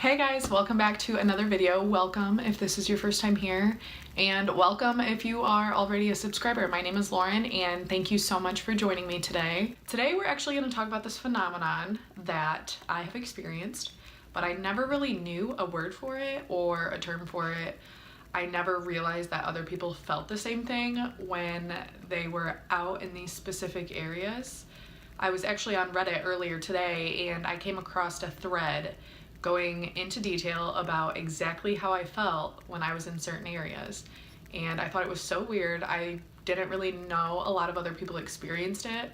Hey guys, welcome back to another video. Welcome if this is your first time here, and welcome if you are already a subscriber. My name is Lauren and thank you so much for joining me today. Today we're actually going to talk about this phenomenon that I have experienced, but I never really knew a word for it or a term for it. I never realized that other people felt the same thing when they were out in these specific areas. I was actually on Reddit earlier today and I came across a thread going into detail about exactly how I felt when I was in certain areas. And I thought it was so weird. I didn't really know a lot of other people experienced it.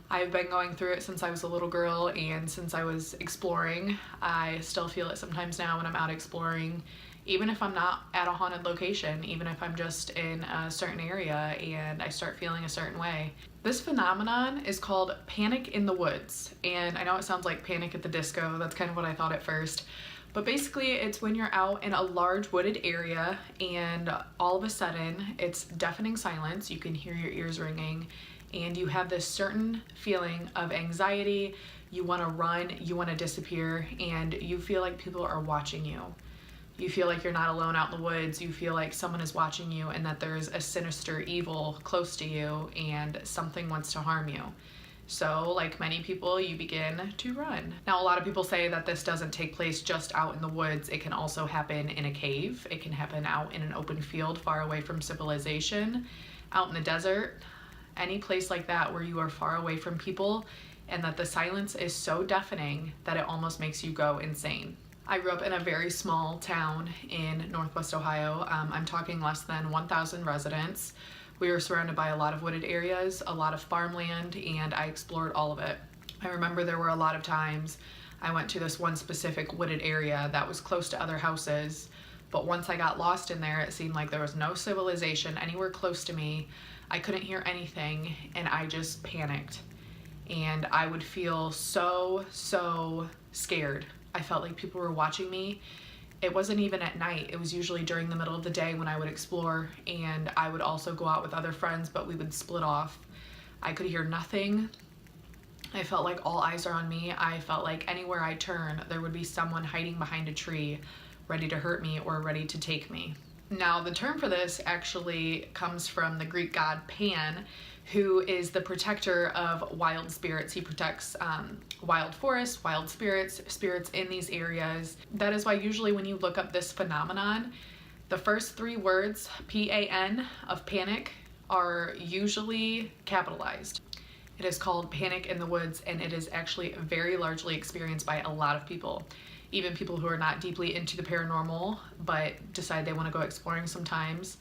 I've been going through it since I was a little girl and since I was exploring. I still feel it sometimes now when I'm out exploring, even if I'm not at a haunted location, even if I'm just in a certain area and I start feeling a certain way. This phenomenon is called panic in the woods. And I know it sounds like Panic at the Disco. That's kind of what I thought at first. But basically it's when you're out in a large wooded area and all of a sudden it's deafening silence. You can hear your ears ringing and you have this certain feeling of anxiety. You want to run, you want to disappear, and you feel like people are watching you. You feel like you're not alone out in the woods. You feel like someone is watching you and that there's a sinister evil close to you and something wants to harm you. So, like many people, you begin to run. Now, a lot of people say that this doesn't take place just out in the woods. It can also happen in a cave. It can happen out in an open field far away from civilization, out in the desert, any place like that where you are far away from people and that the silence is so deafening that it almost makes you go insane. I grew up in a very small town in Northwest Ohio. I'm talking less than 1,000 residents. We were surrounded by a lot of wooded areas, a lot of farmland, and I explored all of it. I remember there were a lot of times I went to this one specific wooded area that was close to other houses, but once I got lost in there, it seemed like there was no civilization anywhere close to me. I couldn't hear anything, and I just panicked. And I would feel so scared. I felt like people were watching me. It wasn't even at night. It was usually during the middle of the day when I would explore, and I would also go out with other friends, but we would split off. I could hear nothing. I felt like all eyes are on me. I felt like anywhere I turn, there would be someone hiding behind a tree, ready to hurt me or ready to take me. Now, the term for this actually comes from the Greek god Pan, who is the protector of wild spirits. He protects wild forests, wild spirits, spirits in these areas. That is why usually when you look up this phenomenon, the first three words, P-A-N, of panic, are usually capitalized. It is called Panic in the Woods, and it is actually very largely experienced by a lot of people. Even people who are not deeply into the paranormal, but decide they want to go exploring sometimes,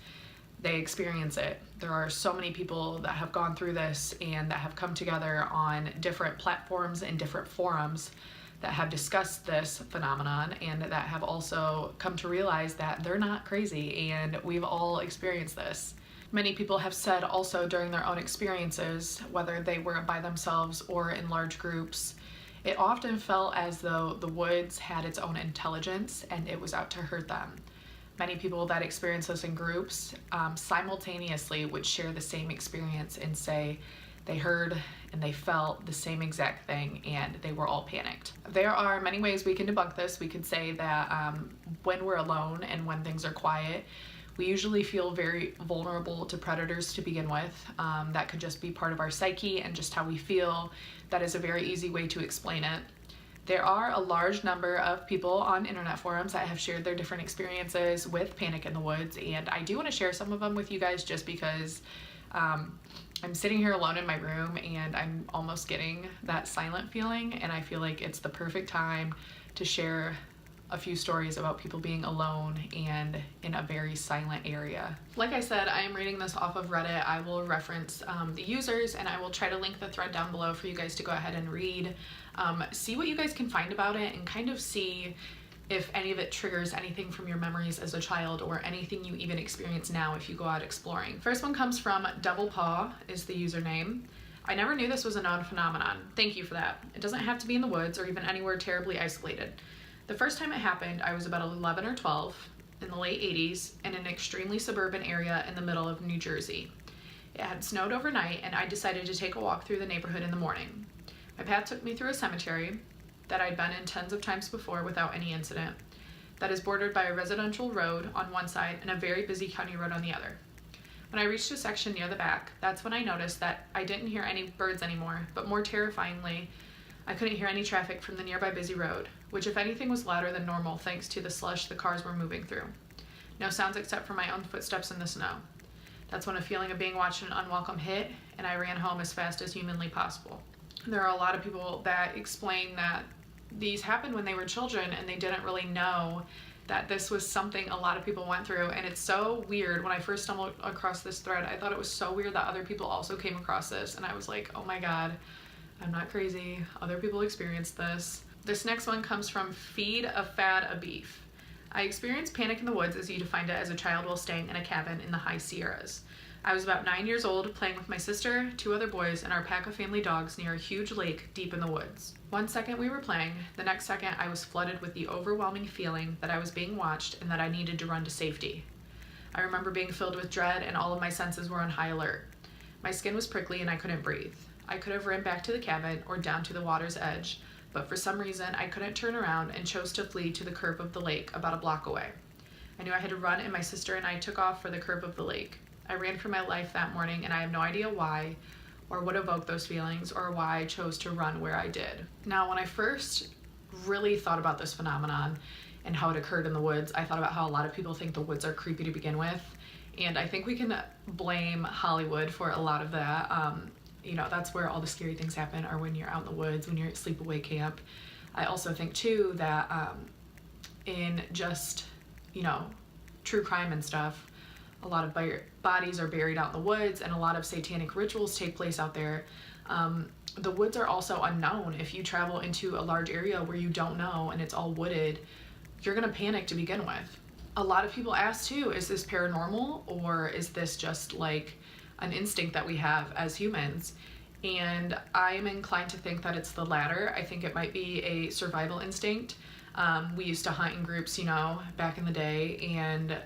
they experience it. There are so many people that have gone through this and that have come together on different platforms and different forums that have discussed this phenomenon and that have also come to realize that they're not crazy and we've all experienced this. Many people have said also during their own experiences, whether they were by themselves or in large groups, it often felt as though the woods had its own intelligence and it was out to hurt them. Many people that experience this in groups simultaneously would share the same experience and say they heard and they felt the same exact thing and they were all panicked. There are many ways we can debunk this. We could say that when we're alone and when things are quiet, we usually feel very vulnerable to predators to begin with. That could just be part of our psyche and just how we feel. That is a very easy way to explain it. There are a large number of people on internet forums that have shared their different experiences with Panic in the Woods, and I do want to share some of them with you guys just because I'm sitting here alone in my room and I'm almost getting that silent feeling, and I feel like it's the perfect time to share a few stories about people being alone and in a very silent area. Like I said, I am reading this off of Reddit. I will reference the users and I will try to link the thread down below for you guys to go ahead and read. See what you guys can find about it and kind of see if any of it triggers anything from your memories as a child or anything you even experience now if you go out exploring. First one comes from Double Paw is the username. I never knew this was a known phenomenon. Thank you for that. It doesn't have to be in the woods or even anywhere terribly isolated. The first time it happened, I was about 11 or 12 in the late 80s in an extremely suburban area in the middle of New Jersey. It had snowed overnight and I decided to take a walk through the neighborhood in the morning. My path took me through a cemetery. that I'd been in tens of times before without any incident, that is bordered by a residential road on one side and a very busy county road on the other. When I reached a section near the back, that's when I noticed that I didn't hear any birds anymore, but more terrifyingly, I couldn't hear any traffic from the nearby busy road, which if anything was louder than normal thanks to the slush the cars were moving through. No sounds except for my own footsteps in the snow. That's when a feeling of being watched and unwelcome hit, and I ran home as fast as humanly possible. There are a lot of people that explain that these happened when they were children and they didn't really know that this was something a lot of people went through. And it's so weird. When I first stumbled across this thread, I thought it was so weird that other people also came across this, and I was like, oh my god, I'm not crazy. Other people experienced this. This next one comes from Feed a Fad a Beef. I experienced panic in the woods as you defined it as a child while staying in a cabin in the high Sierras. I was about 9 years old, playing with my sister, 2 other boys, and our pack of family dogs near a huge lake deep in the woods. One second we were playing, the next second I was flooded with the overwhelming feeling that I was being watched and that I needed to run to safety. I remember being filled with dread and all of my senses were on high alert. My skin was prickly and I couldn't breathe. I could have ran back to the cabin or down to the water's edge, but for some reason I couldn't turn around and chose to flee to the curve of the lake about a block away. I knew I had to run, and my sister and I took off for the curve of the lake. I ran for my life that morning, and I have no idea why or what evoked those feelings or why I chose to run where I did. Now, when I first really thought about this phenomenon and how it occurred in the woods, I thought about how a lot of people think the woods are creepy to begin with, and I think we can blame Hollywood for a lot of that. That's where all the scary things happen, are when you're out in the woods, when you're at sleepaway camp. I also think too that in just, true crime and stuff, a lot of bodies are buried out in the woods and a lot of satanic rituals take place out there. The woods are also unknown. If you travel into a large area where you don't know and it's all wooded, you're gonna panic to begin with. A lot of people ask too, is this paranormal or is this just like an instinct that we have as humans? And I'm inclined to think that it's the latter. I think it might be a survival instinct. We used to hunt in groups, back in the day, and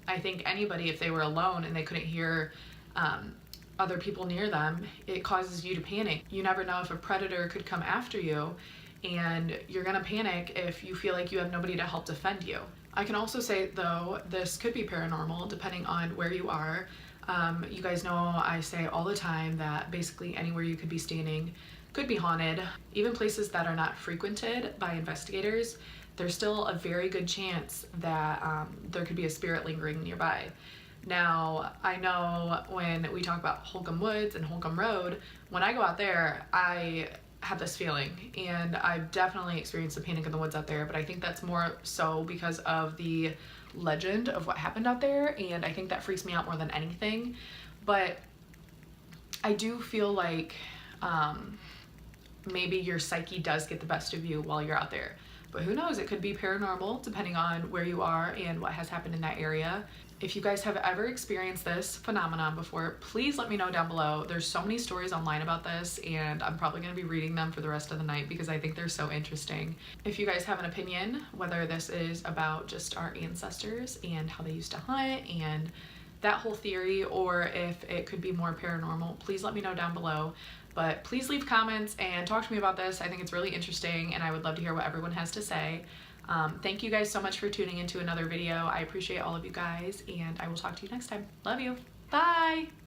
I think anybody, if they were alone and they couldn't hear other people near them, it causes you to panic. You never know if a predator could come after you, and you're gonna panic if you feel like you have nobody to help defend you. I can also say, though, this could be paranormal depending on where you are. You guys know I say all the time that basically anywhere you could be standing could be haunted. Even places that are not frequented by investigators, there's still a very good chance that there could be a spirit lingering nearby. Now, I know when we talk about Holcomb Woods and Holcomb Road, when I go out there, I have this feeling, and I've definitely experienced the panic in the woods out there, but I think that's more so because of the legend of what happened out there, and I think that freaks me out more than anything. But I do feel like maybe your psyche does get the best of you while you're out there. But who knows, it could be paranormal depending on where you are and what has happened in that area. If you guys have ever experienced this phenomenon before, please let me know down below. There's so many stories online about this, and I'm probably going to be reading them for the rest of the night because I think they're so interesting. If you guys have an opinion, whether this is about just our ancestors and how they used to hunt and that whole theory, or if it could be more paranormal, please let me know down below. But please leave comments and talk to me about this. I think it's really interesting, and I would love to hear what everyone has to say. Thank you guys so much for tuning into another video. I appreciate all of you guys, and I will talk to you next time. Love you. Bye.